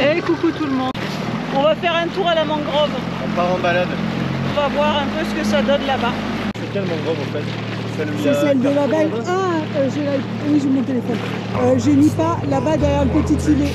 Hey, coucou tout le monde. On va faire un tour à la mangrove. On part en balade. On va voir un peu ce que ça donne là-bas. C'est quelle mangrove en fait? C'est celle de là-bas. Ah, oui, j'ai mon téléphone. J'ai mis pas là-bas derrière le petit îlet.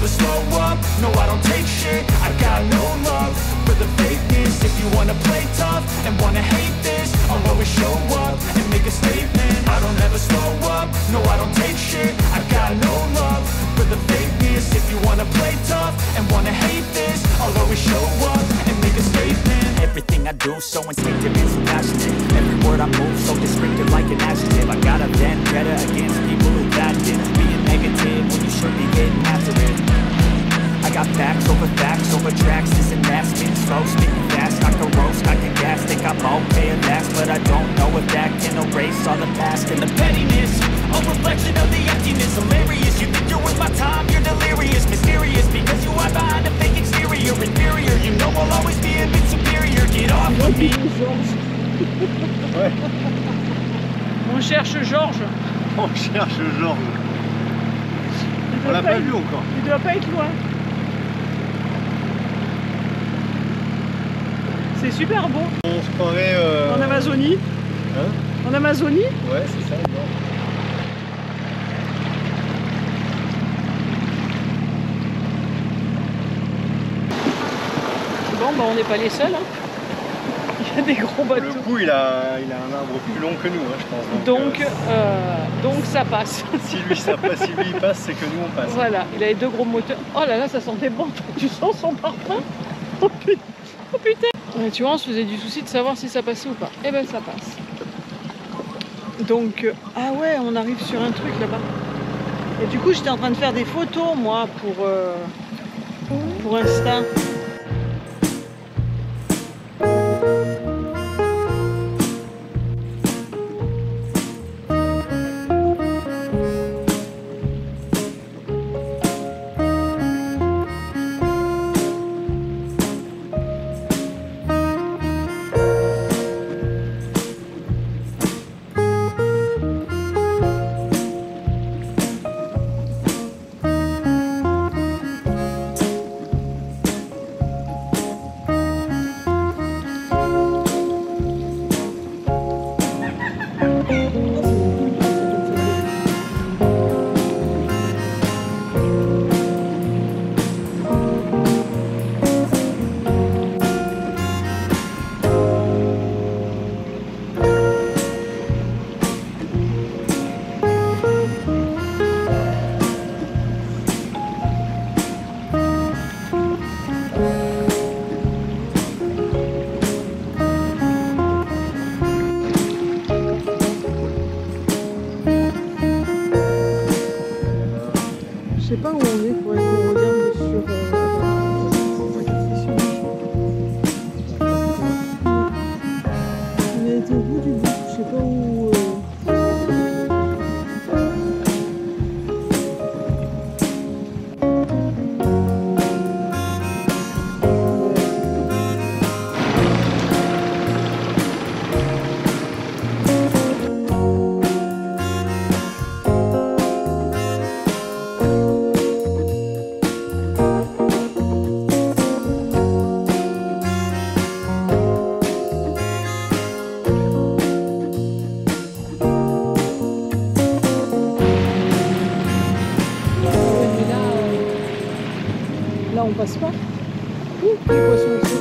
Slow up, no I don't take shit, I got no love for the fakeness. If you wanna play tough and wanna hate this, I'll always show up and make a statement. I don't ever slow up, no I don't take shit, I got no love for the fakeness. If you wanna play tough and wanna hate this, I'll always show up and make a statement. Everything I do so instinctive and so passionate. Every word I move so descriptive like an adjective. I got a vendetta against people who bad it. Being negative when you should be getting after it. I got facts over tracks, this and that, spitting slow, speaking fast, I can roast, I can gas, think I'm okay at last, but I don't know if that can erase all the past and the pettiness, a reflection of the emptiness, hilarious, you think you're worth my time, you're delirious, mysterious, because you hide behind a fake exterior, inferior, you know I'll always be a bit superior, get off of me. Ouais. On cherche Georges. On cherche Georges. On l'a pas vu encore. Il doit pas être loin. C'est super beau. On se croirait en Amazonie. Hein? En Amazonie? Ouais, c'est ça. Non. Bon, bah on n'est pas les seuls. Hein. Il y a des gros bateaux. Le coup, il a un arbre plus long que nous, hein, je pense. Donc ça passe. Si lui ça passe, si lui il passe, c'est que nous on passe. Voilà, il avait deux gros moteurs. Oh là là, ça sentait bon. Tu sens son parfum? Oh putain. Oh putain. Ouais, tu vois, on se faisait du souci de savoir si ça passait ou pas. Eh ben ça passe. Donc, ah ouais, on arrive sur un truc là-bas. Et du coup, j'étais en train de faire des photos, moi, pour Insta. Je sais pas où on est, faudrait qu'on regarde sur... On est au bout du bout, je sais pas où... Là, on passe pas. Ouh, les poissons ici.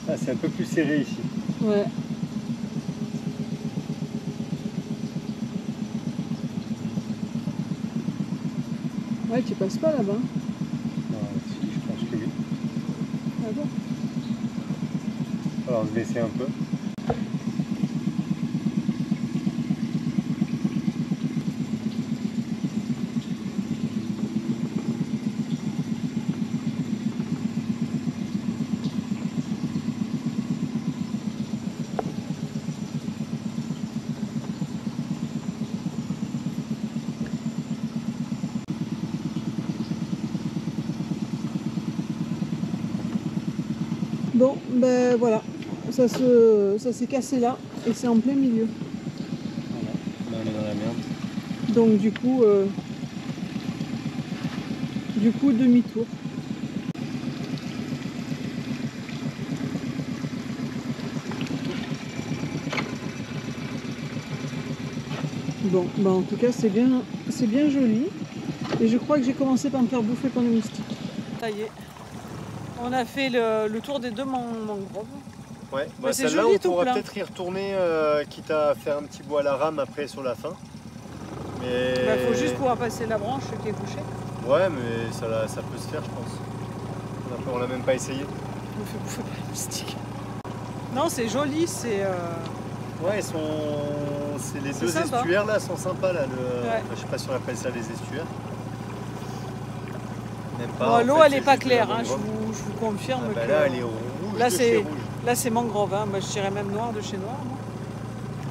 Ah, c'est un peu plus serré ici. Ouais. Ouais, tu passes pas là-bas. Si, je pense que oui. Ah bon? Alors, se baisser un peu. Bon, ben voilà, ça s'est cassé là et c'est en plein milieu. Voilà, là on est dans la merde. Donc du coup demi-tour. Bon, ben en tout cas c'est bien joli. Et je crois que j'ai commencé par me faire bouffer par les moustiques. Ça y est, on a fait le tour des deux mangroves. Ouais, bah, c'est celle-là joli, on tout pourra plein. peut-être y retourner, quitte à faire un petit bout à la rame après sur la fin. Mais... Bah, faut juste pouvoir passer la branche qui est couchée. Ouais, mais ça peut se faire, je pense. On l'a même pas essayé. On me fait bouffer par les moustiques. Non, c'est joli, c'est... Ouais, c'est les deux sympa. estuaires là sont sympas là. Ouais. Je sais pas si on appelle ça les estuaires. Même Bon, pas. l'eau En fait, elle est c'est pas juste de la claire, hein, je mangrove. vous confirme Ah bah que... là, elle est rouge. Là, de chez rouge. Là c'est mangrove, hein. Moi je dirais même noir de chez noir. Moi.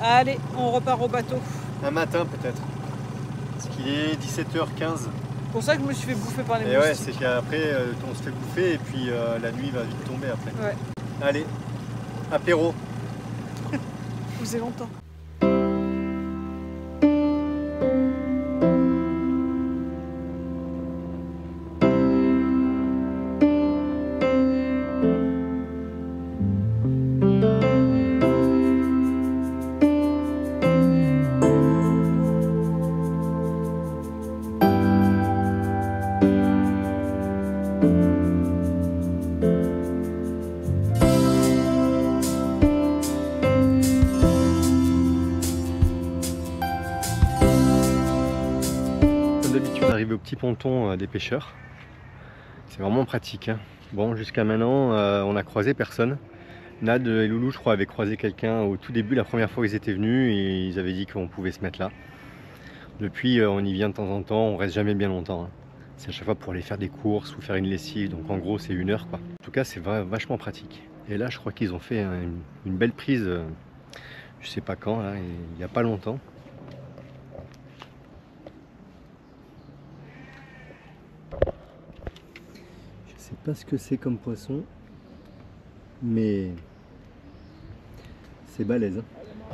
Allez, on repart au bateau. Un matin peut-être. Parce qu'il est 17h15. C'est pour ça que je me suis fait bouffer par les Et ouais, moustiques. c'est qu'après on se fait bouffer et puis la nuit va vite tomber après. Ouais. Allez, apéro. Vous faisait longtemps. Arrivé au petit ponton des pêcheurs, c'est vraiment pratique, hein. Bon, jusqu'à maintenant on a croisé personne. Nad et Loulou je crois avaient croisé quelqu'un au tout début, la première fois qu'ils étaient venus, et ils avaient dit qu'on pouvait se mettre là. Depuis on y vient de temps en temps, on reste jamais bien longtemps, hein. C'est à chaque fois pour aller faire des courses ou faire une lessive, donc en gros c'est 1 heure quoi. En tout cas c'est vachement pratique. Et là je crois qu'ils ont fait une belle prise, je sais pas quand, là, il n'y a pas longtemps. Je sais pas ce que c'est comme poisson, mais c'est balèze, hein.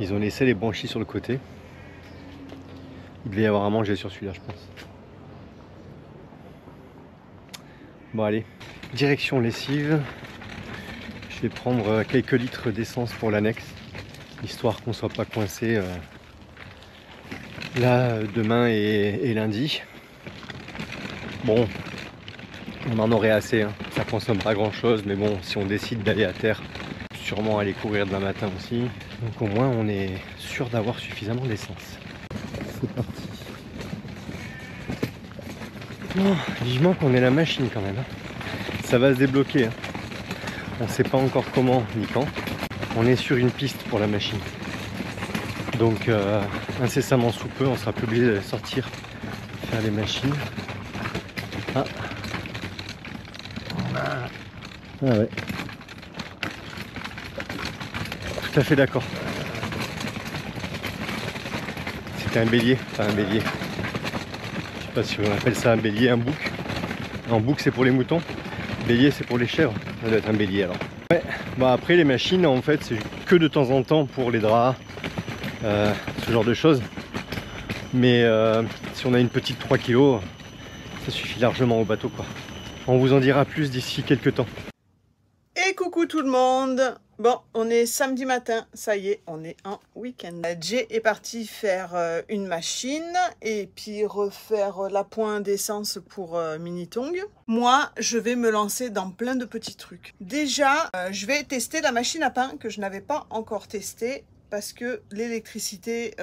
Ils ont laissé les branchies sur le côté. Il devait y avoir à manger sur celui-là, je pense. Bon allez, direction lessive. Je vais prendre quelques litres d'essence pour l'annexe, histoire qu'on soit pas coincé là demain et lundi. Bon, on en aurait assez, hein. Ça consomme pas grand chose, mais bon, si on décide d'aller à terre, sûrement aller courir demain matin aussi. Donc au moins on est sûr d'avoir suffisamment d'essence. C'est parti. Oh, vivement qu'on ait la machine quand même, hein. Ça va se débloquer, hein. On sait pas encore comment ni quand. On est sur une piste pour la machine. Donc incessamment sous peu, on sera plus obligé de sortir faire les machines. Ah. Ah ouais. Tout à fait d'accord. C'était un bélier, enfin un bélier. Je sais pas si on appelle ça un bélier, un bouc. Un bouc c'est pour les moutons. Bélier c'est pour les chèvres. Ça doit être un bélier alors. Ouais, bah après les machines en fait c'est que de temps en temps pour les draps, ce genre de choses. Mais si on a une petite 3 kg, ça suffit largement au bateau quoi. On vous en dira plus d'ici quelques temps. Et coucou tout le monde. Bon, on est samedi matin, ça y est, on est en week-end. Jay est parti faire une machine et puis refaire la pointe d'essence pour Minitong. Moi, je vais me lancer dans plein de petits trucs. Déjà, je vais tester la machine à pain que je n'avais pas encore testée parce que l'électricité,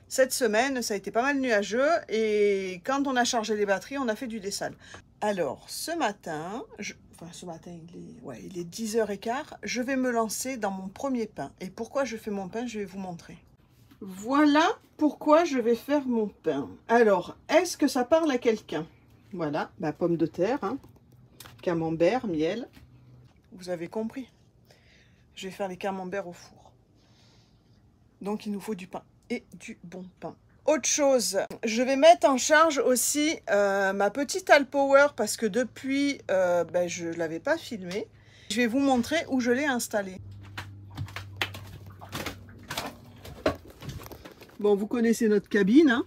cette semaine, ça a été pas mal nuageux et quand on a chargé les batteries, on a fait du dessal. Alors, ce matin, il est 10h15, je vais me lancer dans mon premier pain. Et pourquoi je fais mon pain, je vais vous montrer. Voilà pourquoi je vais faire mon pain. Alors, est-ce que ça parle à quelqu'un? Voilà, ma pomme de terre, hein, camembert, miel. Vous avez compris. Je vais faire les camemberts au four. Donc, il nous faut du pain et du bon pain. Autre chose, je vais mettre en charge aussi ma petite Alpower parce que depuis, je ne l'avais pas filmée Je vais vous montrer où je l'ai installé. Bon, vous connaissez notre cabine, hein.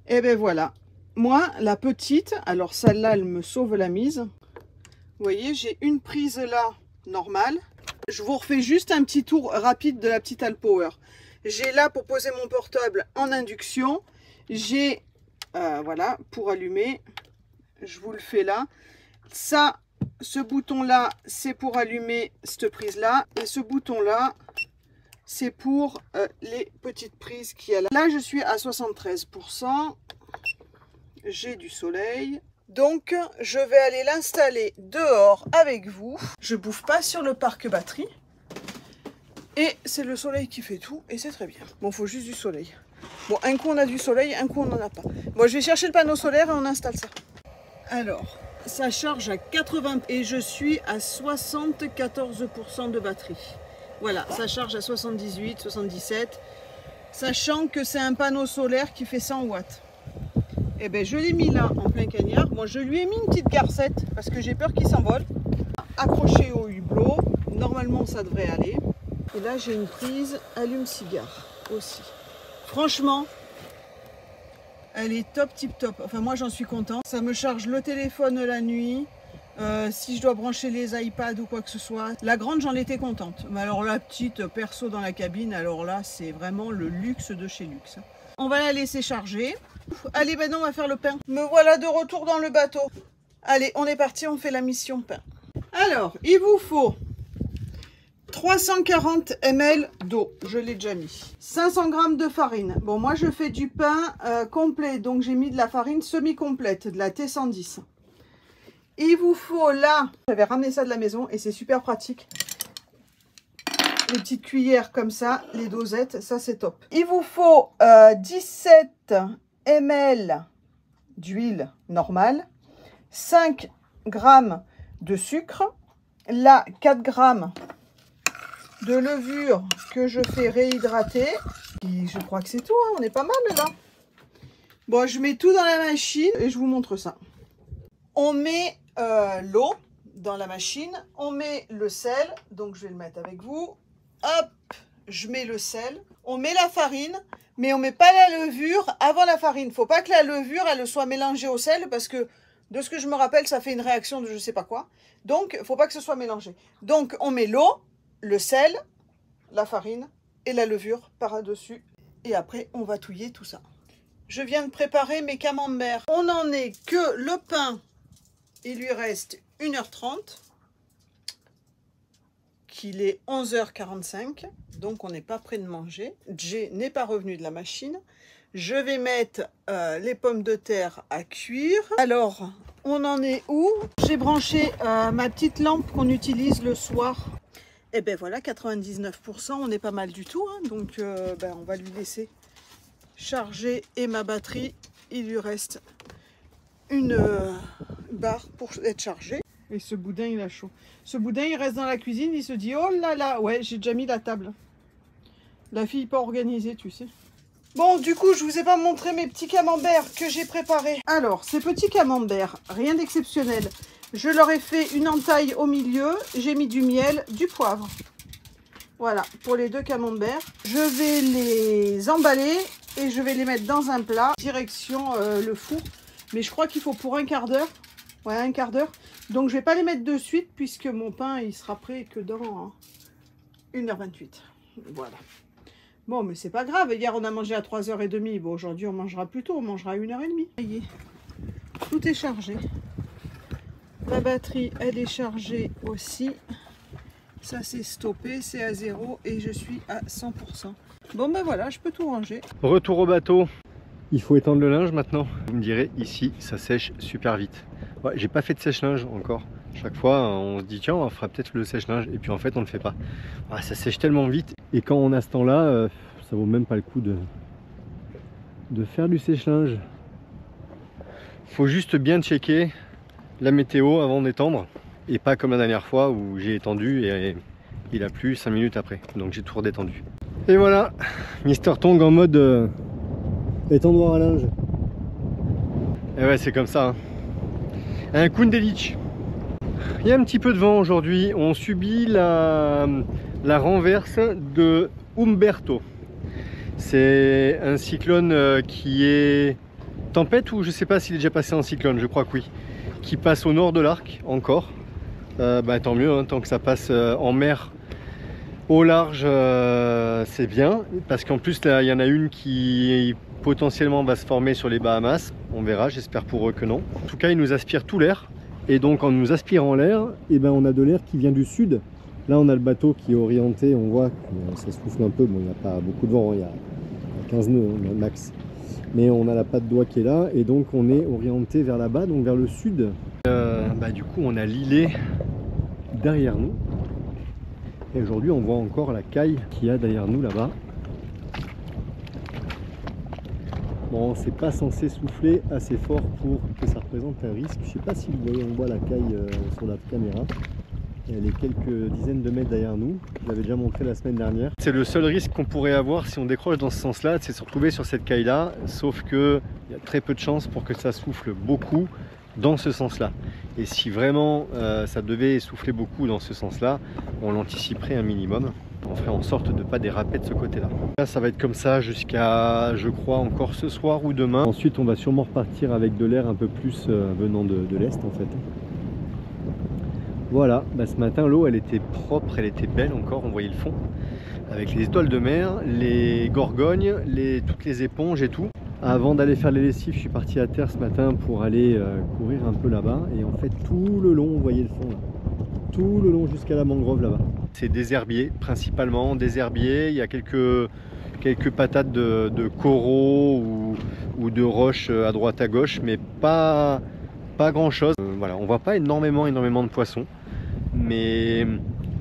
Et ben voilà. Moi, la petite, alors celle-là, elle me sauve la mise. Vous voyez, j'ai une prise là, normale. Je vous refais juste un petit tour rapide de la petite Alpower. J'ai là pour poser mon portable en induction. J'ai, voilà, pour allumer. Je vous le fais là. Ça, ce bouton-là, c'est pour allumer cette prise-là. Et ce bouton-là, c'est pour les petites prises qu'il y a là. Là, je suis à 73%. J'ai du soleil. Donc, je vais aller l'installer dehors avec vous. Je bouffe pas sur le parc batterie. Et c'est le soleil qui fait tout. Et c'est très bien. Bon, il faut juste du soleil. Bon, un coup on a du soleil, un coup on n'en a pas. Bon, je vais chercher le panneau solaire et on installe ça. Alors, ça charge à 80 et je suis à 74% de batterie. Voilà, ça charge à 78, 77. Sachant que c'est un panneau solaire qui fait 100 watts. Et bien, je l'ai mis là, en plein cagnard. Moi, je lui ai mis une petite garcette parce que j'ai peur qu'il s'envole. Accroché au hublot. Normalement, ça devrait aller. Et là, j'ai une prise allume-cigare aussi. Franchement, elle est top, tip top. Enfin, moi, j'en suis content. Ça me charge le téléphone la nuit. Si je dois brancher les iPads ou quoi que ce soit. La grande, j'en étais contente. Mais alors, la petite, perso dans la cabine, alors là, c'est vraiment le luxe de chez luxe. On va la laisser charger. Allez, maintenant, on va faire le pain. Me voilà de retour dans le bateau. Allez, on est parti, on fait la mission pain. Alors, il vous faut 340 ml d'eau, je l'ai déjà mis. 500 g de farine. Bon, moi, je fais du pain complet, donc j'ai mis de la farine semi-complète, de la T110. Il vous faut là, j'avais ramené ça de la maison et c'est super pratique. Les petites cuillères comme ça, les dosettes, ça c'est top. Il vous faut 17 ml d'huile normale, 5 g de sucre, là 4 g de levure que je fais réhydrater. Et je crois que c'est tout, hein, on est pas mal là. Bon, je mets tout dans la machine et je vous montre ça. On met l'eau dans la machine, on met le sel, donc je vais le mettre avec vous. Hop, je mets le sel, on met la farine, mais on met pas la levure avant la farine. Faut pas que la levure elle soit mélangée au sel parce que de ce que je me rappelle, ça fait une réaction de je sais pas quoi. Donc, faut pas que ce soit mélangé. Donc, on met l'eau, le sel, la farine et la levure par-dessus. Et après, on va touiller tout ça. Je viens de préparer mes camemberts. On n'en est que le pain. Il lui reste 1h30. Qu'il est 11h45. Donc, on n'est pas près de manger. Jay n'est pas revenu de la machine. Je vais mettre les pommes de terre à cuire. Alors, on en est où? J'ai branché ma petite lampe qu'on utilise le soir. Et ben voilà, 99%, on est pas mal du tout. Hein, donc, on va lui laisser charger. Et ma batterie, il lui reste une barre pour être chargée. Et ce boudin, il a chaud. Ce boudin, il reste dans la cuisine, il se dit, oh là là, ouais, j'ai déjà mis la table. La fille pas organisée, tu sais. Bon, du coup, je vous ai pas montré mes petits camemberts que j'ai préparés. Alors, ces petits camemberts, rien d'exceptionnel. Je leur ai fait une entaille au milieu. J'ai mis du miel, du poivre. Voilà, pour les deux camemberts. Je vais les emballer et je vais les mettre dans un plat. Direction le four. Mais je crois qu'il faut pour un quart d'heure. Ouais, un quart d'heure. Donc, je vais pas les mettre de suite puisque mon pain, il sera prêt que dans 1h28. Voilà. Bon, mais c'est pas grave. Hier, on a mangé à 3h30. Bon, aujourd'hui, on mangera plus tôt. On mangera à 1h30. Ça y est. Tout est chargé. La batterie, elle est chargée aussi. Ça, c'est stoppé. C'est à 0 et je suis à 100%. Bon, ben voilà, je peux tout ranger. Retour au bateau. Il faut étendre le linge maintenant. Vous me direz, ici, ça sèche super vite. Ouais, j'ai pas fait de sèche-linge encore. Chaque fois, on se dit, tiens, on fera peut-être le sèche-linge. Et puis en fait, on le fait pas. Ah, ça sèche tellement vite. Et quand on a ce temps-là, ça vaut même pas le coup de faire du sèche-linge. Faut juste bien checker la météo avant d'étendre. Et pas comme la dernière fois où j'ai étendu et il a plu 5 minutes après. Donc j'ai tout redétendu. Et voilà, Mister Tong en mode étendoir à linge. Et ouais, c'est comme ça. Hein. Un Kundelich. Il y a un petit peu de vent aujourd'hui. On subit la renverse de Umberto. C'est un cyclone qui est tempête, ou je sais pas s'il est déjà passé en cyclone, je crois que oui. Qui passe au nord de l'arc encore. Tant mieux, hein, tant que ça passe en mer au large, c'est bien. Parce qu'en plus là, il y en a une qui potentiellement va se former sur les Bahamas. On verra, j'espère pour eux que non. En tout cas, il nous aspire tout l'air. Et donc en nous aspirant l'air, on a de l'air qui vient du sud. Là on a le bateau qui est orienté, on voit que ça souffle un peu, bon il n'y a pas beaucoup de vent, il y a 15 nœuds max. Mais on a la patte d'oie qui est là et donc on est orienté vers là-bas, donc vers le sud. Du coup on a l'îlet derrière nous. Et aujourd'hui on voit encore la caille qu'il y a derrière nous là-bas. Bon, c'est pas censé souffler assez fort pour que ça représente un risque. Je sais pas si vous voyez, on voit la caille sur la caméra. Elle est quelques dizaines de mètres derrière nous. Je l'avais déjà montré la semaine dernière. C'est le seul risque qu'on pourrait avoir si on décroche dans ce sens-là, c'est de se retrouver sur cette caille-là. Sauf que il y a très peu de chances pour que ça souffle beaucoup dans ce sens-là. Et si vraiment ça devait souffler beaucoup dans ce sens-là, on l'anticiperait un minimum. On ferait en sorte de ne pas déraper de ce côté-là. Là, ça va être comme ça jusqu'à, je crois, encore ce soir ou demain. Ensuite, on va sûrement repartir avec de l'air un peu plus venant de l'est, en fait. Voilà, ce matin, l'eau, elle était propre, elle était belle encore, on voyait le fond. Avec les étoiles de mer, les gorgognes, toutes les éponges et tout. Avant d'aller faire les lessives, je suis parti à terre ce matin pour aller courir un peu là-bas. Et en fait, tout le long, on voyait le fond, là. Tout le long jusqu'à la mangrove là-bas. C'est des herbiers, principalement des herbiers. Il y a quelques patates de coraux ou de roches à droite à gauche, mais pas grand chose. Voilà, on voit pas énormément de poissons, mais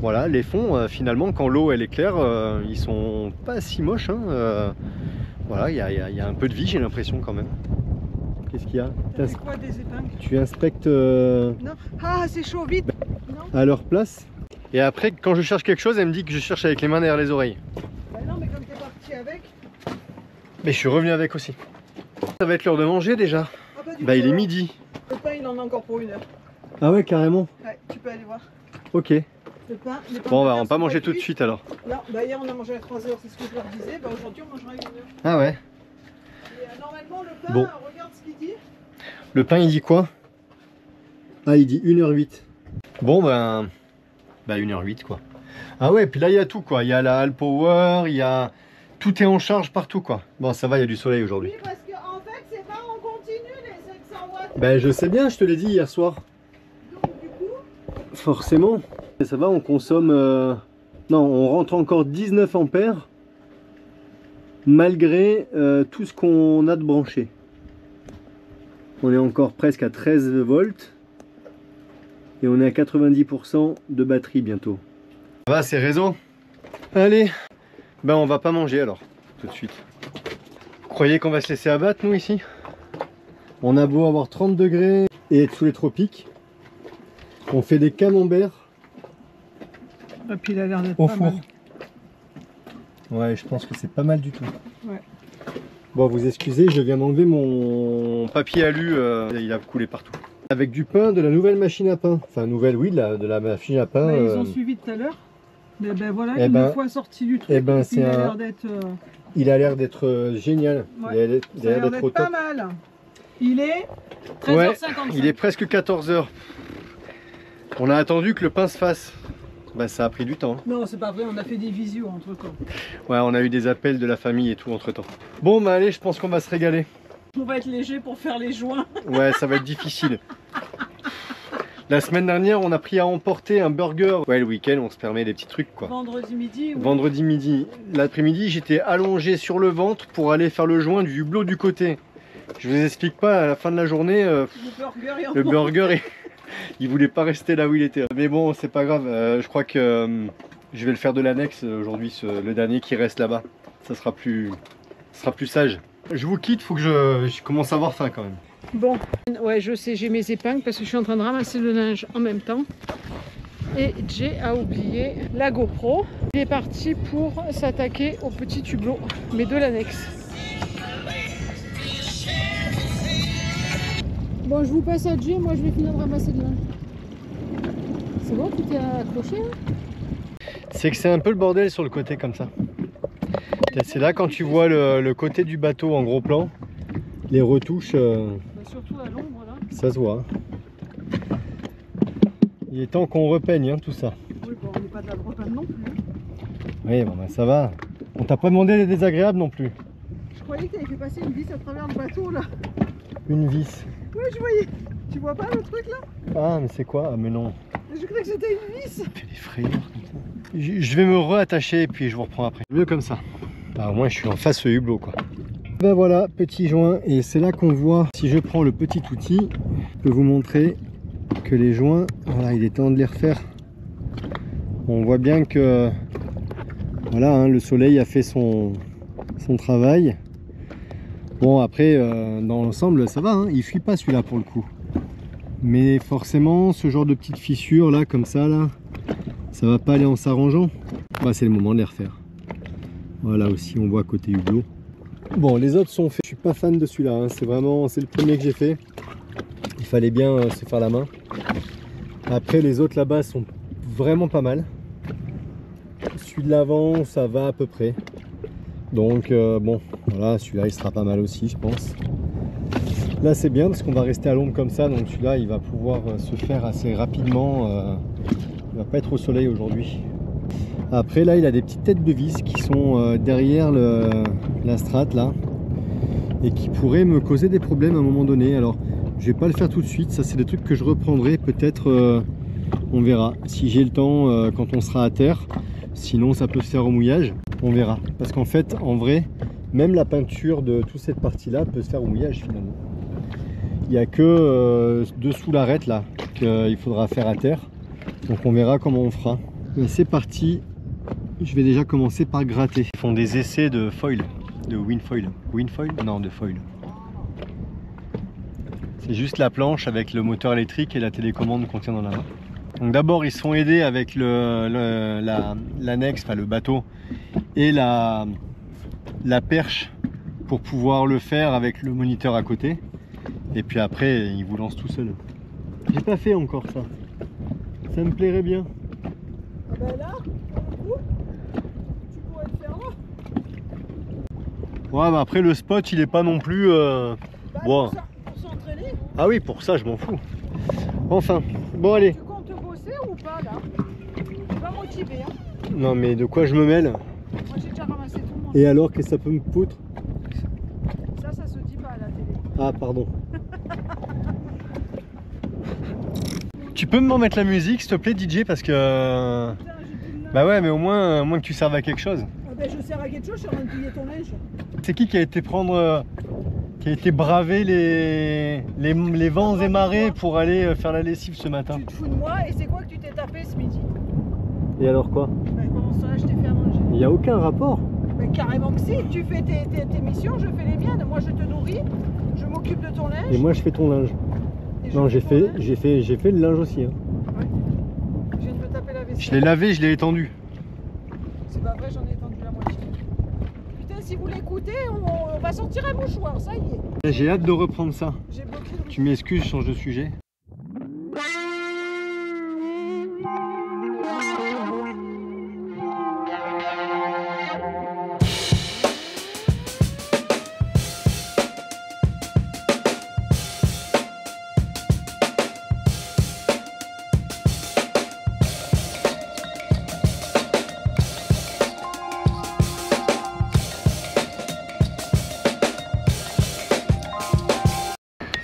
voilà, les fonds finalement quand l'eau elle est claire, ils sont pas si moches, hein. Voilà, il y a un peu de vie, j'ai l'impression quand même. Qu'est-ce qu'il y a? C'est quoi des épingles? Tu inspectes Non. Ah, c'est chaud, vite. À leur place. Et après, quand je cherche quelque chose, elle me dit que je cherche avec les mains derrière les oreilles. Bah non, mais comme t'es parti avec. Mais je suis revenu avec aussi. Ça va être l'heure de manger déjà. Ah bah, il est midi. Le pain, il en a encore pour 1 heure. Ah ouais, carrément. Ouais, tu peux aller voir. Ok. Le pain, les pains Bon, de on va terre pas sont manger tout de cuits. suite alors. Non, hier on a mangé à 3 heures, c'est ce que je leur disais. Bah aujourd'hui on mangera à 1 heure. Ah ouais. Et normalement le pain, Bon. regarde ce qu'il dit. Le pain il dit quoi? Ah, il dit 1h08. Bon 1h08 quoi. Ah ouais, puis là il y a tout quoi. Il y a la Alpower, il y a... Tout est en charge partout quoi. Bon, ça va, il y a du soleil aujourd'hui. Oui, parce qu'en fait c'est pas en continu les 700 watts. Je sais bien, je te l'ai dit hier soir. Donc du coup... Forcément. Et ça va, on consomme... Non, on rentre encore 19 ampères malgré tout ce qu'on a de branché. On est encore presque à 13 volts et on est à 90% de batterie bientôt. Ça va, c'est réseau. Allez, on va pas manger alors, tout de suite. Vous croyez qu'on va se laisser abattre nous ici? On a beau avoir 30 degrés et être sous les tropiques, on fait des camemberts. Et puis il a l'air d'être Au pas four. mal. Ouais, je pense que c'est pas mal du tout. Ouais. Bon, vous excusez, je viens d'enlever mon papier alu, il a coulé partout. Avec du pain de la nouvelle machine à pain. Enfin, nouvelle, oui, de la machine à pain. Ils ont suivi tout à l'heure. Mais voilà, Eh une fois sorti du truc, puis il a l'air d'être... Il a l'air d'être génial. Ouais. Il a l'air d'être au pas top. mal. Il est 13h55. Ouais, il est presque 14h. On a attendu que le pain se fasse. Ça a pris du temps. Non, c'est pas vrai, on a fait des visios entre temps. Ouais, on a eu des appels de la famille et tout entre temps. Bon, allez, je pense qu'on va se régaler. On va être léger pour faire les joints. Ouais, ça va être difficile. La semaine dernière, on a pris à emporter un burger. Ouais, le week-end, on se permet des petits trucs, quoi. Vendredi midi. Oui. Vendredi midi. L'après-midi, j'étais allongé sur le ventre pour aller faire le joint du hublot du côté. Je vous explique pas, à la fin de la journée, le burger, il voulait pas rester là où il était. Mais bon, c'est pas grave. Je crois que je vais le faire de l'annexe aujourd'hui, le dernier qui reste là-bas. Ça sera plus sage. Je vous quitte, faut que je commence à avoir faim quand même. Bon, ouais, je sais, j'ai mes épingles parce que je suis en train de ramasser le linge en même temps. Et Jay a oublié la GoPro. Il est parti pour s'attaquer au petit hublot, mais de l'annexe. Bon, je vous passe à Jay, moi je vais finir de ramasser le linge. C'est bon, tout est accroché hein? C'est que c'est un peu le bordel sur le côté comme ça. C'est là quand tu vois le côté du bateau en gros plan, les retouches, surtout à l'ombre là. Ça se voit. Il est temps qu'on repeigne hein, tout ça. Oui, bon, on n'est pas de la Bretagne non plus. Oui, bon ben ça va. On t'a pas demandé des désagréables non plus. Je croyais que tu avais fait passer une vis à travers le bateau là. Une vis. Oui, je voyais. Tu vois pas le truc là? Ah, mais c'est quoi? Ah, mais non. Je croyais que c'était une vis. Ça fait des frayeurs comme ça. Je vais me réattacher et puis je vous reprends après. Mieux comme ça. Bah, au moins je suis en face au hublot quoi. Ben voilà, petit joint. Et c'est là qu'on voit, si je prends le petit outil, je peux vous montrer que les joints, voilà, il est temps de les refaire. On voit bien que voilà, hein, le soleil a fait son travail. Bon après, dans l'ensemble ça va, hein, il fuit pas celui-là pour le coup. Mais forcément, ce genre de petites fissures là, comme ça là, ça va pas aller en s'arrangeant. Bah, c'est le moment de les refaire. Voilà aussi, on voit côté hublot. Bon, les autres sont faits. Je suis pas fan de celui-là, hein. C'est le premier que j'ai fait. Il fallait bien se faire la main. Après, les autres là-bas sont vraiment pas mal. Celui de l'avant, ça va à peu près. Donc bon, voilà, celui-là il sera pas mal aussi, je pense. Là c'est bien parce qu'on va rester à l'ombre comme ça, donc celui-là il va pouvoir se faire assez rapidement. Il va pas être au soleil aujourd'hui. Après là il a des petites têtes de vis qui sont derrière la strate là et qui pourraient me causer des problèmes à un moment donné. Alors je vais pas le faire tout de suite, ça c'est des trucs que je reprendrai peut-être, on verra si j'ai le temps quand on sera à terre. Sinon ça peut se faire au mouillage, on verra. Parce qu'en fait, en vrai, même la peinture de toute cette partie-là peut se faire au mouillage finalement. Il n'y a que dessous l'arête là qu'il faudra faire à terre. Donc on verra comment on fera. C'est parti, je vais déjà commencer par gratter. Ils font des essais de foil, de windfoil. Windfoil? Non, de foil. C'est juste la planche avec le moteur électrique et la télécommande qu'on tient dans la main. Donc d'abord ils se font aider avec l'annexe, enfin le bateau et la perche pour pouvoir le faire avec le moniteur à côté. Et puis après ils vous lancent tout seul. J'ai pas fait encore ça. Ça me plairait bien. Ah ben là, pour le coup, tu pourrais le faire là. Ouais, bah après le spot il est pas non plus bon. Pour s'entraîner. Ah oui, pour ça je m'en fous. Enfin, bon allez. Tu comptes bosser ou pas là? Tu es pas motivé hein? Non mais de quoi je me mêle? Moi j'ai déjà ramassé tout le monde. Et alors, qu'est-ce que ça peut me foutre? Ça se dit pas à la télé. Ah pardon. Tu peux me mettre la musique s'il te plaît DJ parce que... Bah ouais mais au moins que tu serves à quelque chose. Ah ben je sers à quelque chose, je suis en train de plier ton linge. C'est qui a été prendre... qui a été braver les vents et marées pour aller faire la lessive ce matin? Tu te fous de moi et c'est quoi que tu t'es tapé ce midi? Et alors quoi? Ben pendant ce temps-là je t'ai fait à manger. Il n'y a aucun rapport. Mais carrément que si, tu fais tes missions, je fais les miennes. Moi je te nourris, je m'occupe de ton linge. Et moi je fais ton linge. Non, j'ai fait le linge aussi. Hein. Ouais. Je viens de me taper la vaisselle. Je l'ai lavé, je l'ai étendu. C'est pas vrai, j'en ai étendu la moitié. Putain, si vous l'écoutez, on va sortir un mouchoir, ça y est. J'ai hâte de reprendre ça. J'ai bloqué le... Tu m'excuses, je change de sujet.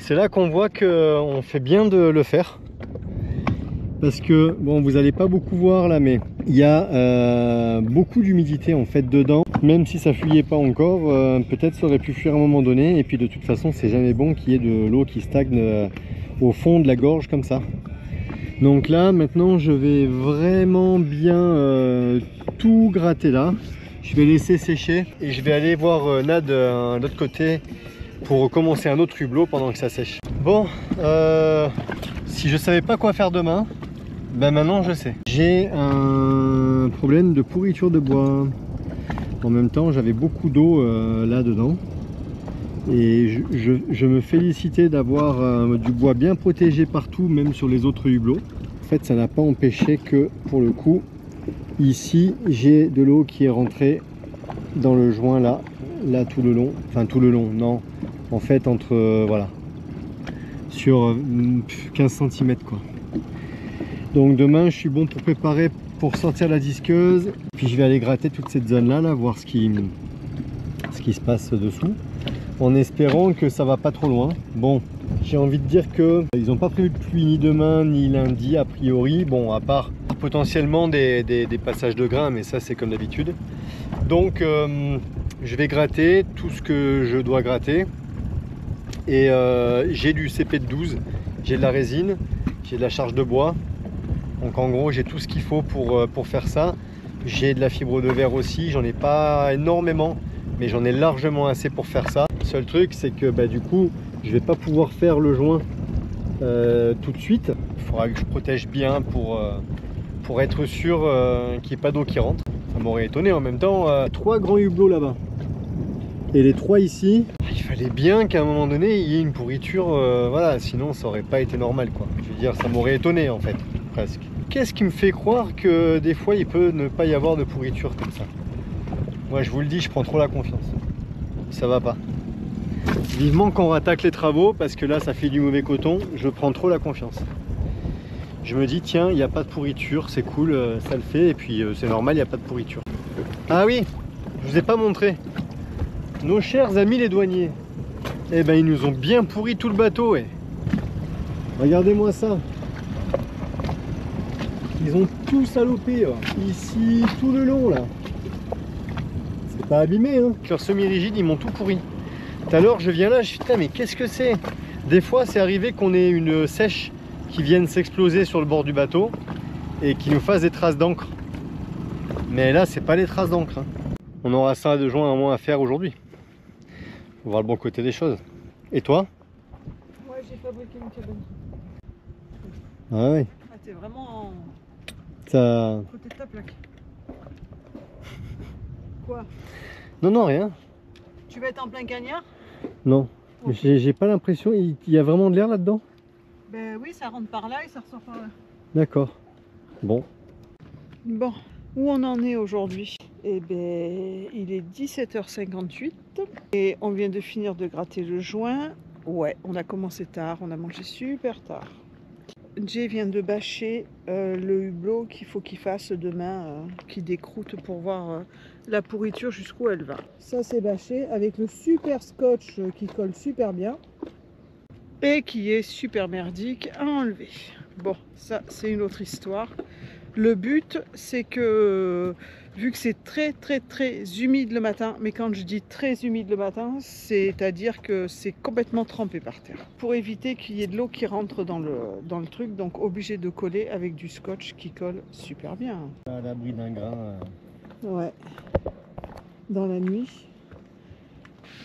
C'est là qu'on voit qu'on fait bien de le faire. Parce que, bon, vous n'allez pas beaucoup voir là, mais il y a beaucoup d'humidité en fait dedans. Même si ça fuyait pas encore, peut-être ça aurait pu fuir à un moment donné. Et puis de toute façon, c'est jamais bon qu'il y ait de l'eau qui stagne au fond de la gorge comme ça. Donc là, maintenant, je vais vraiment bien tout gratter là. Je vais laisser sécher et je vais aller voir Nad de l'autre côté pour commencer un autre hublot pendant que ça sèche. Bon, si je savais pas quoi faire demain, ben maintenant je sais. J'ai un problème de pourriture de bois. En même temps, j'avais beaucoup d'eau là-dedans. Et je me félicitais d'avoir du bois bien protégé partout, même sur les autres hublots. fait ça n'a pas empêché que pour le coup ici j'ai de l'eau qui est rentrée dans le joint là tout le long, enfin tout le long, non, en fait entre voilà, sur 15 cm quoi. Donc demain je suis bon pour préparer, pour sortir la disqueuse, puis je vais aller gratter toute cette zone là, voir ce qui se passe dessous, en espérant que ça va pas trop loin. Bon, j'ai envie de dire que ils n'ont pas prévu de pluie ni demain ni lundi a priori, bon à part potentiellement des passages de grains, mais ça c'est comme d'habitude. Donc je vais gratter tout ce que je dois gratter, et j'ai du CP de 12, j'ai de la résine, j'ai de la charge de bois, donc en gros j'ai tout ce qu'il faut pour faire ça. J'ai de la fibre de verre aussi, j'en ai pas énormément, mais j'en ai largement assez pour faire ça. Le seul truc c'est que du coup je vais pas pouvoir faire le joint tout de suite. Il faudra que je protège bien pour être sûr qu'il n'y ait pas d'eau qui rentre. Ça m'aurait étonné en même temps. 3 grands hublots là-bas et les 3 ici. Il fallait bien qu'à un moment donné il y ait une pourriture, voilà, sinon ça aurait pas été normal quoi. Je veux dire, ça m'aurait étonné en fait, presque. Qu'est-ce qui me fait croire que des fois il peut ne pas y avoir de pourriture comme ça? Moi je vous le dis, je prends trop la confiance. Ça va pas. Vivement qu'on rattaque les travaux, parce que là ça fait du mauvais coton, je prends trop la confiance. Je me dis tiens, il n'y a pas de pourriture, c'est cool, ça le fait, et puis c'est normal, il n'y a pas de pourriture. Ah oui, je vous ai pas montré. Nos chers amis les douaniers, eh ben ils nous ont bien pourri tout le bateau. Regardez-moi ça. Ils ont tout salopé, ici, tout le long là. C'est pas abîmé, hein. Avec leur semi-rigide, ils m'ont tout pourri. Tout à l'heure, je viens là, je suis putain, mais qu'est-ce que c'est? Des fois, c'est arrivé qu'on ait une sèche qui vienne s'exploser sur le bord du bateau et qui nous fasse des traces d'encre. Mais là, c'est pas les traces d'encre, hein. On aura ça de joint à moins à faire aujourd'hui. Faut voir le bon côté des choses. Et toi? Ouais, j'ai fabriqué une cabane. Ah oui. Ah, t'es vraiment Ça... côté de ta plaque. Quoi? Non, non, rien. Tu vas être en plein cagnard? Non. Mais j'ai pas l'impression, il y a vraiment de l'air là-dedans? Ben oui, ça rentre par là et ça ressort par là. D'accord. Bon. Bon, où on en est aujourd'hui? Eh ben, il est 17h58 et on vient de finir de gratter le joint. Ouais, on a commencé tard, on a mangé super tard. Jay vient de bâcher le hublot qu'il faut qu'il fasse demain, qui décroute pour voir la pourriture jusqu'où elle va. Ça c'est bâché avec le super scotch qui colle super bien et qui est super merdique à enlever. Bon, ça c'est une autre histoire. Le but c'est que vu que c'est très humide le matin, mais quand je dis très humide le matin, c'est-à-dire que c'est complètement trempé par terre. Pour éviter qu'il y ait de l'eau qui rentre dans le truc, donc obligé de coller avec du scotch qui colle super bien. À l'abri d'un grain. Ouais, dans la nuit.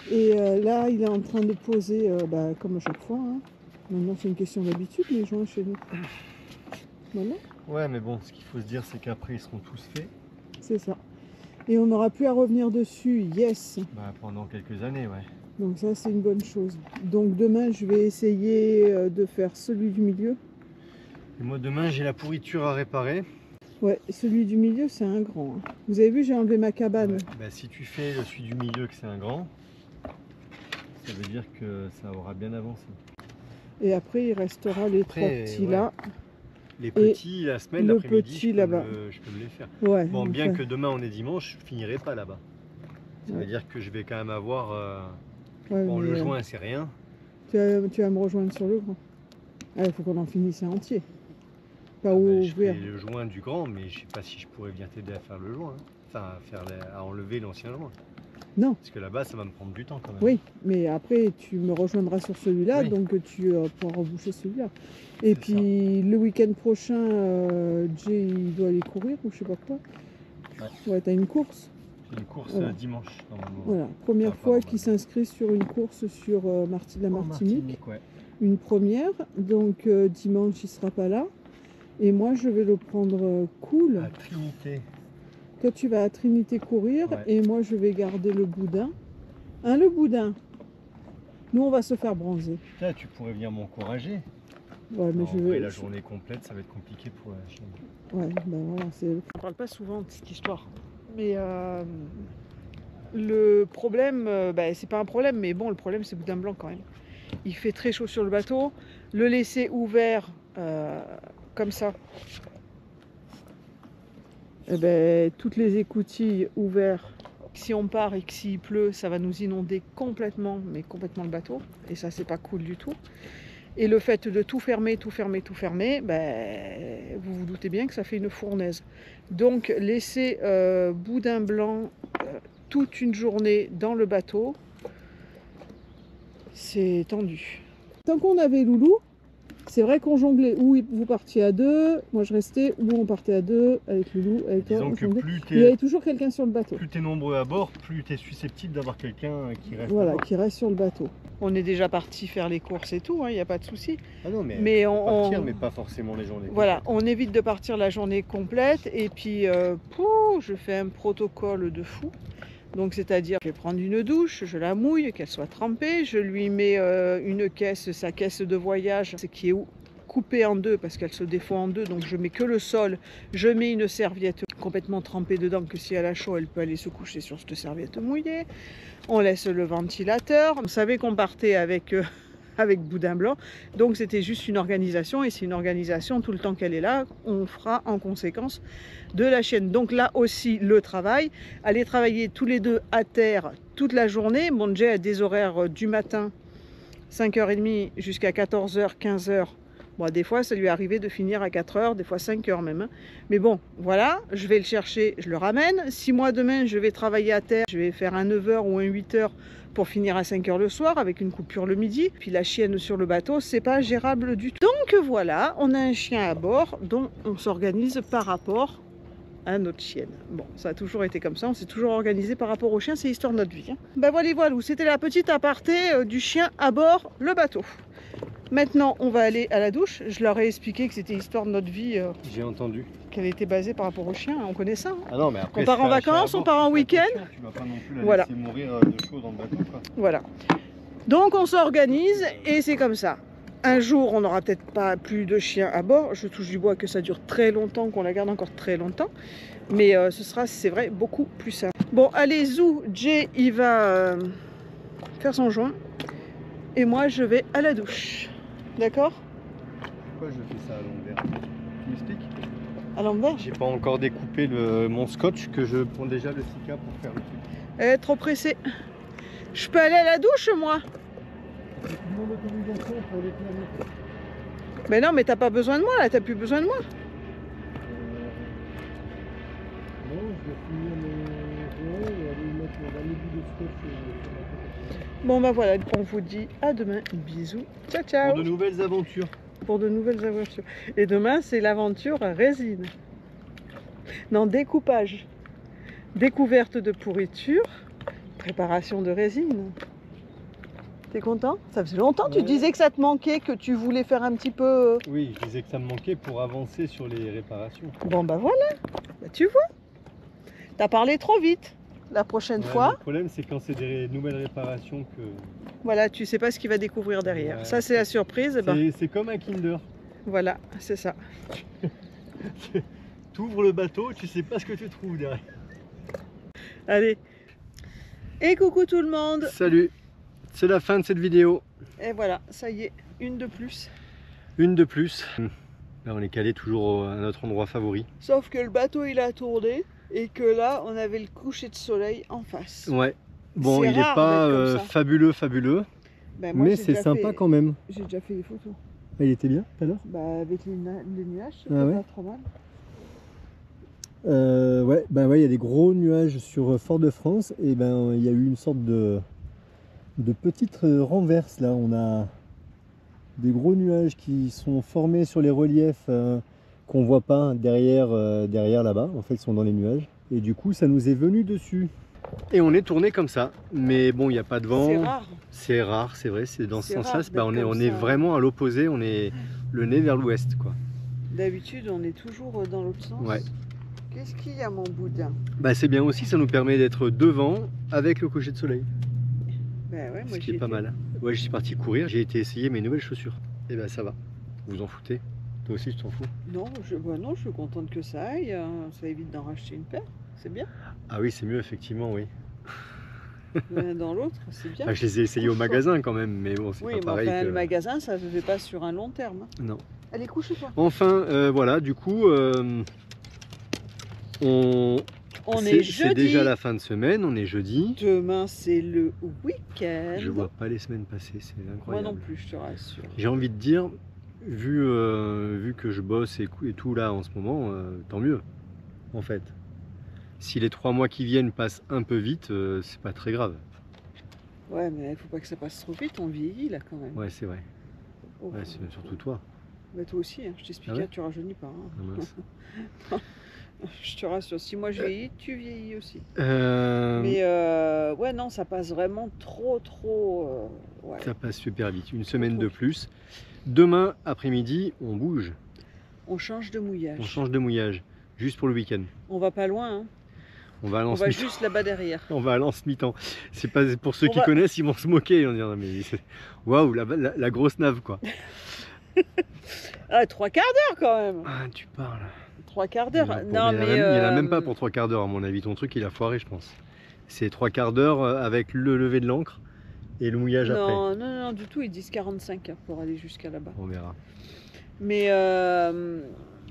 Et là, il est en train de poser, comme à chaque fois, hein. Maintenant, c'est une question d'habitude, les joints chez nous. Voilà. Ouais, mais bon, ce qu'il faut se dire, c'est qu'après, ils seront tous faits. C'est ça. Et on n'aura plus à revenir dessus, yes. Pendant quelques années, ouais. Donc ça, c'est une bonne chose. Donc demain, je vais essayer de faire celui du milieu. Et moi, demain, j'ai la pourriture à réparer. Ouais, celui du milieu, c'est un grand. Hein. Vous avez vu, j'ai enlevé ma cabane. Ouais. Si tu fais celui du milieu, que c'est un grand, ça veut dire que ça aura bien avancé. Et après, il restera les 3 petits là. Les petits, la semaine, le l'après-midi, petit là-bas. Je peux me les faire. Ouais, bon, bien que demain on est dimanche, je finirai pas là-bas. Ça veut dire que je vais quand même avoir... bon, le joint, c'est rien. Tu vas me rejoindre sur le grand. Il faut qu'on en finisse un entier. Pas ouvrir. Je fais le joint du grand, mais je sais pas si je pourrais bien t'aider à faire le joint. Hein. Enfin, à enlever l'ancien joint. Non. Parce que là-bas, ça va me prendre du temps quand même. Oui, mais après, tu me rejoindras sur celui-là, oui. Donc tu pourras reboucher celui-là. Et puis, ça. Le week-end prochain, Jay, il doit aller courir ou je sais pas quoi. Ouais, t'as une course. J'ai une course dimanche, normalement. Voilà, première fois qu'il s'inscrit sur une course sur la Martinique. Ouais. Une première, donc dimanche, il sera pas là. Et moi, je vais le prendre cool. À Trinité. Toi, tu vas à Trinité courir et moi, je vais garder le boudin. Hein, le boudin? Nous, on va se faire bronzer. Là, tu pourrais venir m'encourager. Ouais, mais Non, je en vrai, vais. la journée complète, ça va être compliqué pour la chienne. Ouais, ben voilà, c'est. On parle pas souvent de cette histoire. Mais le problème, c'est pas un problème, mais bon, le problème c'est Boudin Blanc quand même. Il fait très chaud sur le bateau. Le laisser ouvert comme ça, eh ben, toutes les écoutilles ouvertes, si on part et que s'il pleut, ça va nous inonder complètement, mais complètement le bateau. Et ça, c'est pas cool du tout. Et le fait de tout fermer, vous vous doutez bien que ça fait une fournaise. Donc, laisser Boudin Blanc toute une journée dans le bateau, c'est tendu. Tant qu'on avait Loulou, c'est vrai qu'on jonglait. Ou vous partiez à deux, moi je restais, ou on partait à deux avec Loulou, avec toi. Disons que plus il y avait toujours quelqu'un sur le bateau. tu es nombreux à bord, plus tu es susceptible d'avoir quelqu'un qui reste Voilà, à bord. qui reste sur le bateau. On est déjà parti faire les courses et tout, il n'y a pas de souci. Ah non, mais on mais pas forcément les journées. Voilà, on évite de partir la journée complète. Et puis, je fais un protocole de fou. Donc, c'est-à-dire, je vais prendre une douche, je la mouille, qu'elle soit trempée. Je lui mets une caisse, sa caisse de voyage, qui est coupée en deux parce qu'elle se défend en deux. Donc, je mets que le sol. Je mets une serviette complètement trempée dedans, que si elle a chaud, elle peut aller se coucher sur cette serviette mouillée. On laisse le ventilateur. On savait qu'on partait avec Boudin Blanc. Donc c'était juste une organisation, et c'est une organisation, tout le temps qu'elle est là, on fera en conséquence de la chienne. Donc là aussi le travail, aller travailler tous les deux à terre toute la journée. Mon Jay a des horaires du matin 5h30 jusqu'à 14h, 15h. Bon, des fois, ça lui est arrivé de finir à 4h, des fois 5h même. Hein. Mais bon, voilà, je vais le chercher, je le ramène. Si moi, demain, je vais travailler à terre, je vais faire un 9h ou un 8h pour finir à 5h le soir, avec une coupure le midi. Puis la chienne sur le bateau, c'est pas gérable du tout. Donc voilà, on a un chien à bord, dont on s'organise par rapport à notre chienne. Bon, ça a toujours été comme ça, on s'est toujours organisé par rapport au chien, c'est l'histoire de notre vie. Hein. Ben voilà, c'était la petite aparté du chien à bord, le bateau. Maintenant, on va aller à la douche. Je leur ai expliqué que c'était l'histoire de notre vie. J'ai entendu. Qu'elle était basée par rapport au chien. On connaît ça. Hein. Ah non, mais après, on part en vacances, on part en week-end. Tu vas pas non plus la laisser mourir de chaud dans le bateau, quoi. Voilà. Donc, on s'organise et c'est comme ça. Un jour, on n'aura peut-être pas plus de chiens à bord. Je touche du bois que ça dure très longtemps, qu'on la garde encore très longtemps. Mais ce sera, c'est vrai, beaucoup plus simple. Bon, allez, Zou, Jay, il va faire son joint. Et moi, je vais à la douche. D'accord? Pourquoi je fais ça à l'envers? Tu m'expliques? À l'envers? J'ai pas encore découpé mon scotch, que je prends déjà le Sika pour faire le truc. Elle est trop pressée. Je peux aller à la douche, moi? Mon autorisation pour les planètes. Mais non, mais t'as pas besoin de moi, là, t'as plus besoin de moi. Non, je vais finir mes joints et aller mettre mon dernier bout de scotch sur ma tête. Bon bah voilà, on vous dit à demain. Bisous. Ciao ciao. Pour de nouvelles aventures. Pour de nouvelles aventures. Et demain, c'est l'aventure résine. Non, découpage. Découverte de pourriture. Préparation de résine. T'es content? Ça faisait longtemps, tu disais que ça te manquait, que tu voulais faire un petit peu... Oui, je disais que ça me manquait pour avancer sur les réparations. Bon bah voilà, bah, tu vois. T'as parlé trop vite. La prochaine fois... Le problème, c'est quand c'est des nouvelles réparations que... Voilà, tu sais pas ce qu'il va découvrir derrière. Ouais, ça, c'est la surprise. C'est comme un Kinder. Voilà, c'est ça. Tu ouvres le bateau, tu sais pas ce que tu trouves derrière. Allez. Et coucou tout le monde. Salut. C'est la fin de cette vidéo. Et voilà, ça y est, une de plus. Une de plus. Là, on est calé toujours à notre endroit favori. Sauf que le bateau, il a tourné. Et que là, on avait le coucher de soleil en face. Ouais. Bon, il n'est pas fabuleux, Ben, moi, mais c'est sympa quand même. J'ai déjà fait des photos. Il était bien tout à l'heure? Bah, avec les nuages, c'est pas trop mal. Ouais, il y a des gros nuages sur Fort-de-France. Et ben, il y a eu une sorte de petite renverse là. On a des gros nuages qui sont formés sur les reliefs qu'on voit pas derrière là-bas. En fait, ils sont dans les nuages. Et du coup, ça nous est venu dessus. Et on est tourné comme ça. Mais bon, il n'y a pas de vent. C'est rare. C'est rare, c'est vrai. C'est dans ce sens-là. On est ça. vraiment à l'opposé. On est le nez vers l'ouest, quoi. D'habitude, on est toujours dans l'autre sens. Ouais. Qu'est-ce qu'il y a, mon boudin? C'est bien aussi. Ça nous permet d'être devant avec le coucher de soleil. Ben ouais, moi, ce qui est pas mal. Ouais, je suis parti courir. J'ai été essayer mes nouvelles chaussures. Et ben ça va. Vous en foutez? Toi aussi, tu t'en fous? Non, non, je suis contente que ça aille. Ça évite d'en racheter une paire. C'est bien. Ah oui, c'est mieux, effectivement, oui. L'un dans l'autre, c'est bien. Ah, je les ai essayés au magasin quand même, mais bon, c'est Oui, pas mais pareil enfin, que... le magasin, ça se fait pas sur un long terme. Hein. Non. Allez, couchez-toi. Enfin, voilà, du coup, On c'est est jeudi. déjà la fin de semaine, on est jeudi. Demain, c'est le week-end. Je vois pas les semaines passer, c'est Moi incroyable. non plus, je te rassure. J'ai envie de dire, vu que je bosse et tout là en ce moment, tant mieux, en fait. Si les 3 mois qui viennent passent un peu vite, c'est pas très grave. Ouais, mais il faut pas que ça passe trop vite, on vieillit là quand même. Ouais, c'est vrai. Oh. Ouais, c'est surtout toi. Bah, toi aussi, hein. Je t'explique, Ah ouais tu rajeunis pas. Hein. Ah, mince. Je te rassure, si moi je vieillis, tu vieillis aussi. Euh, Mais ouais, non, ça passe vraiment trop. Ouais. Ça passe super vite, une semaine de plus. Demain après-midi, on bouge, On change de mouillage. on change de mouillage, juste pour le week-end. On va pas loin, hein. On va à On Lens va mi-temps. juste là-bas derrière. On va à Lens mi-temps. C'est pas pour ceux On qui va- connaissent, ils vont se moquer. On dira, mais waouh, la grosse nave quoi. Ah, 3 quarts d'heure quand même. Ah, tu parles. 3 quarts Il y en d'heure. a pour- Non, il y en a mais même, il y en a même pas pour 3 quarts d'heure à mon avis. Ton truc il a foiré, je pense. C'est 3 quarts d'heure avec le lever de l'ancre et le mouillage après. Non, du tout, ils disent 45 pour aller jusqu'à là-bas. On verra. Mais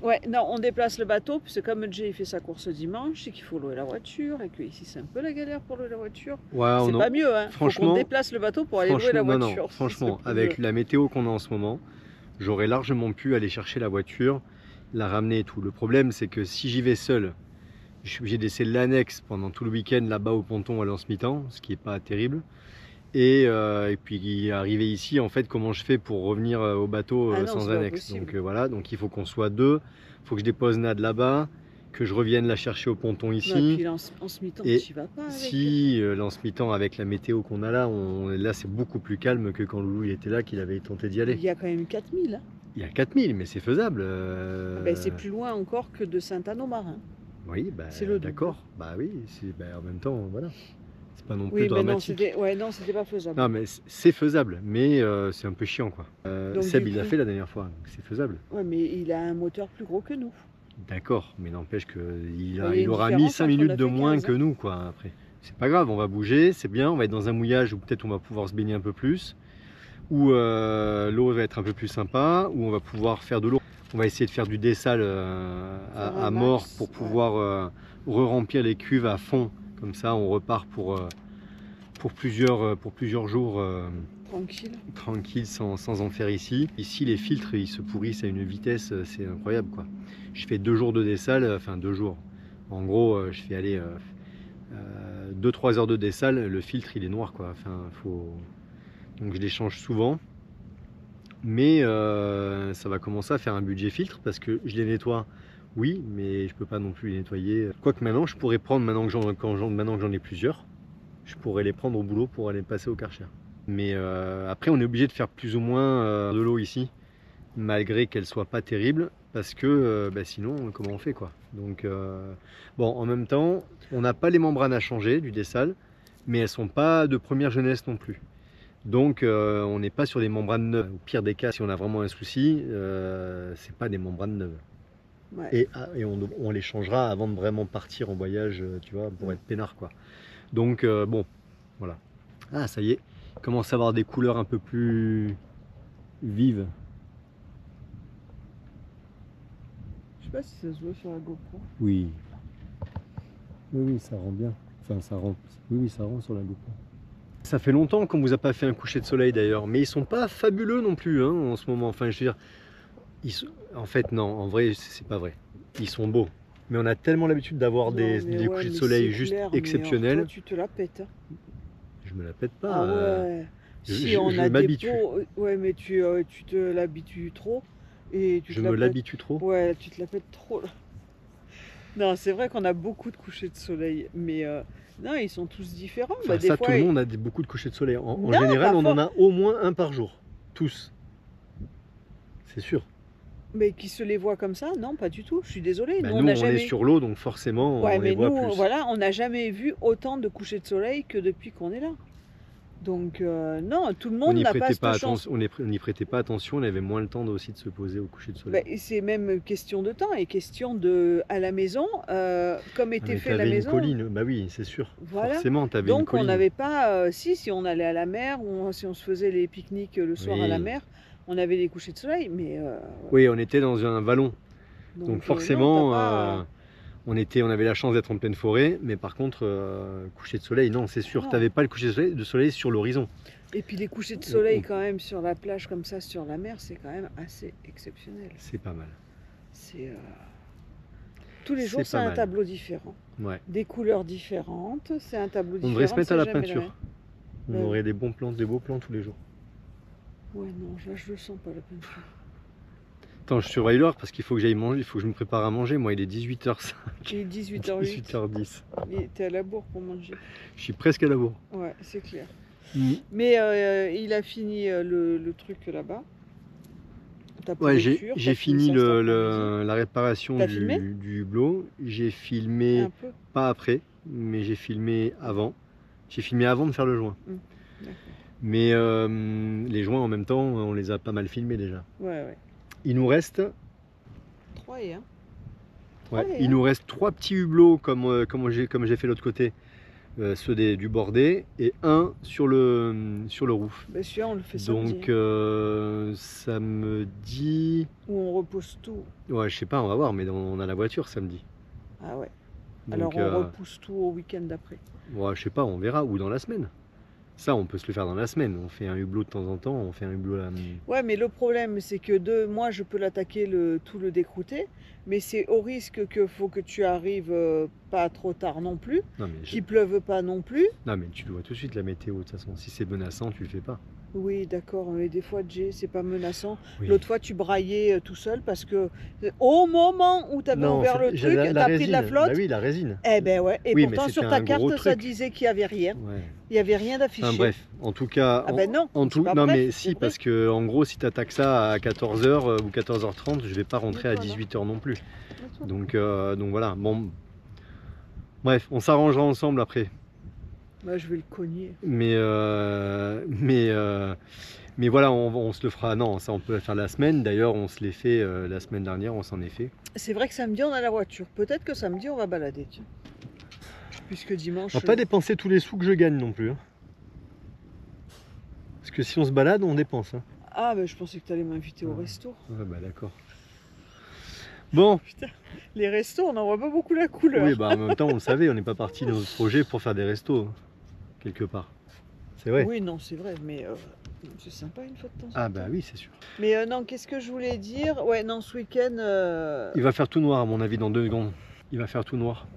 ouais, non, on déplace le bateau, parce que comme Jay fait sa course dimanche, et qu'il faut louer la voiture, et que ici c'est un peu la galère pour louer la voiture. Ouais, C'est pas mieux, hein. franchement- Faut qu'on déplace le bateau pour aller louer la non, voiture. non, C'est franchement, plus avec dur. la météo qu'on a en ce moment, j'aurais largement pu aller chercher la voiture, la ramener et tout. Le problème, c'est que si j'y vais seul, je suis obligé de laisser l'annexe pendant tout le week-end là-bas au ponton à Lens mi-temps, ce qui n'est pas terrible. Et puis arriver ici, en fait, comment je fais pour revenir au bateau Ah non, sans c'est pas annexe. possible. Donc voilà, donc il faut qu'on soit deux, il faut que je dépose Nad là-bas, que je revienne la chercher au ponton Non, et ici. puis là, en ce mi-temps, Et tu vas pas avec. Si Lens mi-temps avec la météo qu'on a là, là c'est beaucoup plus calme que quand Loulou il était là, qu'il avait tenté d'y aller. Il y a quand même 4000. Hein. Il y a 4000, mais c'est faisable. Ben, c'est plus loin encore que de Saint-Anne-au-Marin. Oui, bah, c'est le double. d'accord. Bah oui, en même temps, voilà. C'est pas non plus Oui, mais non, dramatique. c'était pas faisable. Non, mais c'est faisable, mais c'est un peu chiant quoi. Donc, Seb du il l'a coup- fait la dernière fois, donc c'est faisable. Ouais, mais il a un moteur plus gros que nous. D'accord, mais n'empêche qu'il Il y a une aura mis différence 5 entre minutes la de moins F15, que nous quoi après. C'est pas grave, on va bouger, c'est bien, on va être dans un mouillage où peut-être on va pouvoir se baigner un peu plus, où l'eau va être un peu plus sympa, où on va pouvoir faire de l'eau. On va essayer de faire du dessal Faire à un mort max, pour ouais. pouvoir re-remplir les cuves à fond. Comme ça, on repart pour plusieurs jours Tranquille. tranquille sans en faire ici. Ici, les filtres, ils se pourrissent à une vitesse, c'est incroyable quoi. Je fais 2 jours de dessal, enfin 2 jours. En gros, je fais aller 2-3 heures de dessal, le filtre il est noir quoi. Enfin, donc je les change souvent. Mais ça va commencer à faire un budget filtre parce que je les nettoie, oui, mais je peux pas non plus les nettoyer. Quoique maintenant, je pourrais prendre, maintenant que j'en ai plusieurs, je pourrais les prendre au boulot pour aller passer au Karcher. Mais après, on est obligé de faire plus ou moins de l'eau ici, malgré qu'elle soit pas terrible, parce que sinon, comment on fait quoi. Donc, bon, en même temps, on n'a pas les membranes à changer du dessal, mais elles sont pas de première jeunesse non plus. Donc on n'est pas sur des membranes neuves. Au pire des cas, si on a vraiment un souci, c'est pas des membranes neuves. Ouais. Et on les changera avant de vraiment partir en voyage, tu vois, pour être peinard quoi. Donc bon, voilà. Ah ça y est, il commence à avoir des couleurs un peu plus vives. Je sais pas si ça se voit sur la GoPro. Oui. Oui, ça rend bien. Enfin, ça rend. Oui, ça rend sur la GoPro. Ça fait longtemps qu'on vous a pas fait un coucher de soleil d'ailleurs, mais ils sont pas fabuleux non plus hein, en ce moment. Enfin, je veux dire, en fait non, en vrai c'est pas vrai. Ils sont beaux, mais on a tellement l'habitude d'avoir des couchers de soleil juste exceptionnels. Toi, tu te la pètes. Hein. Je me la pète pas. Ah ouais. Si je on a des m'habitue. pots, ouais, mais tu te l'habitues trop et tu Je te la me pètes. l'habitue trop. Ouais, tu te la pètes trop. Là. Non, c'est vrai qu'on a beaucoup de couchers de soleil, mais non, ils sont tous différents. Enfin, Bah, des ça, fois, tout le monde a beaucoup de couchers de soleil. En Non, général, on parfois- en a au moins un par jour. Tous. C'est sûr. Mais qui se les voit comme ça, non, pas du tout. Je suis désolée. Bah, nous, nous, on n'a on jamais. est sur l'eau, donc forcément, Ouais, on mais les voit nous, plus. voilà, on n'a jamais vu autant de couchers de soleil que depuis qu'on est là. Donc non, tout le On monde n'y n'a pas prêtait cette pas chance. attention, on n'y prêtait pas attention, on avait moins le temps aussi de se poser au coucher de soleil. Bah, c'est même question de temps et question de à la maison, comme était Mais fait la t'avais une maison. colline, bah oui, c'est sûr. Voilà. Forcément, t'avais une Donc on colline. n'avait pas, si on allait à la mer, si on se faisait les pique-niques le soir à la Oui. mer, on avait des couchers de soleil, mais Oui, on était dans un vallon. Donc non, forcément, t'as pas- on avait la chance d'être en pleine forêt, mais par contre, coucher de soleil, non, c'est sûr. Non. T'avais pas le coucher de soleil sur l'horizon. Et puis les couchers de soleil quand même sur la plage comme ça, sur la mer, c'est quand même assez exceptionnel. C'est pas mal. C'est tous les jours, C'est c'est pas un mal. tableau différent, Ouais. des couleurs différentes, c'est un tableau On différent. devrait se mettre c'est à la jamais peinture. même. On Ouais. aurait des beaux plans tous les jours. Ouais, non, là je le sens pas la peinture. Attends, je surveille l'heure parce qu'il faut que j'aille manger, il faut que je me prépare à manger. Moi, il est 18h05. Il est 18h08, 18h10. t'es à la bourre pour manger. Je suis presque à la bourre. Ouais, c'est clair. Mm. Mais il a fini le truc là-bas. Ta Ouais, pourriture, j'ai t'as fini ça cet après-midi. la réparation T'as filmé du hublot. J'ai filmé, Un peu. pas après, mais j'ai filmé avant. J'ai filmé avant de faire le joint. D'accord. Mais les joints en même temps, on les a pas mal filmés déjà. Ouais, ouais. Il nous reste, 3 et 1. ouais, Ouais, il hein. nous reste 3 petits hublots comme j'ai fait l'autre côté, ceux du bordé, et un sur le roof. Ben, celui-là, on le fait samedi. Donc samedi, Où on repousse tout. ouais, je sais pas, on va voir, mais on a la voiture samedi. Ah ouais. Donc, Alors on repousse tout au week-end d'après. ouais, je sais pas, on verra, ou dans la semaine. Ça, on peut se le faire dans la semaine. On fait un hublot de temps en temps, on fait un hublot là. Ouais, mais le problème, c'est que moi, je peux l'attaquer tout le décrouter, mais c'est au risque que faut que tu arrives pas trop tard non plus, Non mais, qu'il pleuve pas non plus. non, mais tu le vois tout de suite la météo de toute façon. Si c'est menaçant, tu le fais pas. Oui, d'accord, mais des fois, Jay, c'est pas menaçant. Oui. L'autre fois, tu braillais tout seul parce que au moment où tu avais Non, ouvert le j'ai truc, la t'as pris de résine. la flotte. Bah oui, la résine. Eh ben ouais, et Oui, mais pourtant c'était sur ta un gros carte, ça truc. disait qu'il n'y avait rien. Ouais. Il n'y avait rien d'affiché. Enfin bref, en tout cas, Ah ben non, c'est pas non bref, mais c'est si, vrai. parce que en gros, si tu attaques ça à 14h ou 14h30, je vais pas rentrer à Voilà. 18h non plus. Donc voilà. Bon, bref, on s'arrangera ensemble après. Bah, je vais le cogner. Mais voilà, on se le fera. Non, ça on peut le faire la semaine. D'ailleurs, on se l'est fait la semaine dernière, on s'en est fait. C'est vrai que samedi, on a la voiture. Peut-être que samedi, on va balader, tiens. Puisque dimanche... On va pas dépenser tous les sous que je gagne non plus. Hein. Parce que si on se balade, on dépense. Hein. Ah, ben je pensais que tu allais m'inviter au resto. Ouais, bah d'accord. Bon, Putain, les restos, on n'en voit pas beaucoup la couleur. oui, bah en même temps, on le savait, on n'est pas parti dans notre projet pour faire des restos, hein, quelque part. C'est vrai. Oui, non, c'est vrai, mais c'est sympa une fois de temps en temps. Ah bah oui, c'est sûr. Mais non, qu'est-ce que je voulais dire? Ouais, non, ce week-end, Il va faire tout noir à mon avis dans 2 secondes. Il va faire tout noir.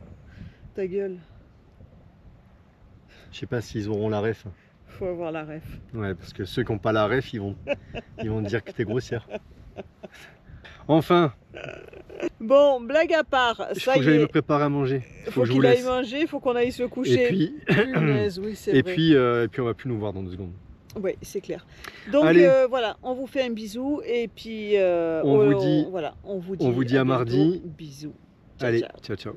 ta gueule, Je sais pas s'ils auront la ref. faut avoir la ref. Ouais, parce que ceux qui n'ont pas la ref, ils vont dire que t'es grossière. Enfin, Bon, blague à part, il ça faut que y j'aille est, me préparer à manger. faut que je qu'il vous aille laisse. manger, faut qu'on aille se coucher. Et puis, Punaise, oui, c'est vrai. et puis on va plus nous voir dans 2 secondes. Oui, c'est clair. Donc Allez. voilà, on vous fait un bisou et puis On vous dit voilà, on vous dit à bientôt. mardi. Bisous. Allez, ciao. ciao ciao.